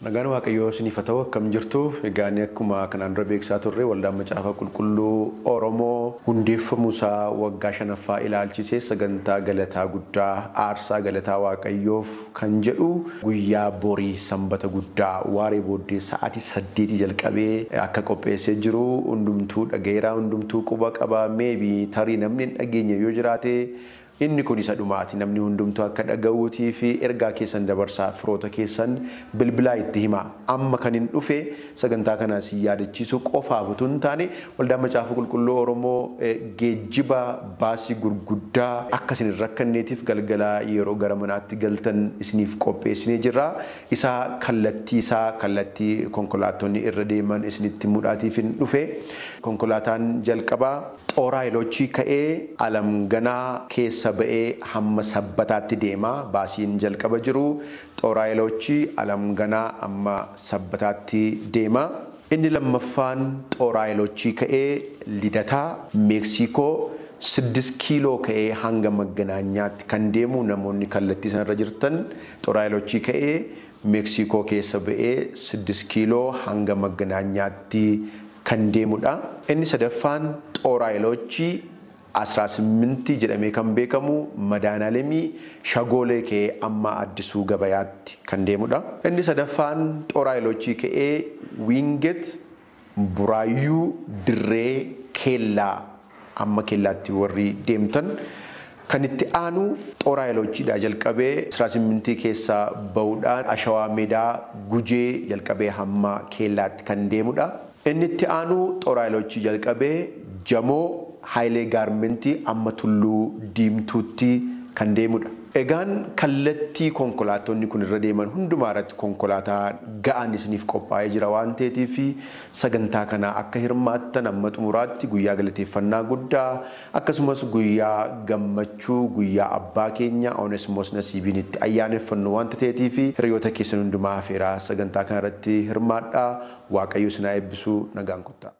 Nagaan Waaqayyoo isiniif haa ta'u akkam jirtu egaan akkuma kanaan dura beeksaa turre waldaan macaafa qulqulluu Oromoo hundeeffamuu isaa waggaa 5ffaa ilaalchisee sagantaa galataa guddaa aarsaa galataa Waaqayyoof kan jedhu guyyaa borii sanbata guddaa waaree booddee sa'aatii 8 jalqabee akka qopheessee jiru hundumtuu dhageeraa hundumtuu quba qaba maybe tarii namni dhageenye yoo jiraate inni kun isa dhumaati namni hundumtuu akka dhaga'uutii fi ergaa keessan dabarsaa firoota keessan bilbilaa itti hima amma kan hin dhufe sagantaa kana si yaadachiisu qofaaf utuu hin taane waldaan macaafa qulqulluu Oromoo geejjiba baasii gurguddaa akka isin rakkanneetiif galgala yeroo gara manaatti galtan isiniif qopheessinee jirra isa kallattii konkolaattonni irra deeman isinitti mudhaatiif hin dhufe konkolaataan jalqabaa xooraa Elochii ka'ee Alamganaa keessa ba'ee hamma sabbataatti deema baasiin jalqaba jiru xooraa Elochii Alamganaa amma sabbataatti deema inni lammaffaan xooraa Elochii ka'ee Lidataa Meeksikoo 6 kiiloo ka'ee hanga Magganaanyaatti kan deemu namoonni kallattii sanarra jirtan xooraa Elochii ka'ee Meeksikoo keessa ba'ee 6 kiiloo hanga Magganaanyaatti kan deemudha inni sadaffaan xooraa Elochii 18 jedhamee kan beekamu Madaanalemii Shagoolee ka'ee amma Addisuu Gabayaatti kan deemudha inni sadaffaan xooraa Elochii ka'ee Winget Buraayyuu Dirree Keellaa amma Keellaatti warri deemtan kan itti aanu xooraa Elochiidhaa jalqabee 18 keessaa ba'uudhaan Ashawaa Meedaa Gujee jalqabee hamma Keellaatti kan deemudha inni itti aanu xooraa Elochii jalqabee Jamoo Haayilee Gaarmentii amma Tulluu Diimtuutti kan deemudha. Egaan kallattii konkolaattonni kun irra deeman hundumaa irratti konkolaataa ga'aan isiniif qophaa'ee jira waan ta'eef sagantaa kana akka hirmaattan amma xumuraatti guyyaa galateeffannaa guddaa akkasumas guyyaa gammachuu guyyaa abbaa keenya Oneesimoos Nasiibiin itti ayyaaneffannu waan ta'eef hiriyoota keessan hundumaa afeeraa sagantaa kana irratti hirmaadhaa Waaqayyo isin haa eebbisu nagaan kottaa.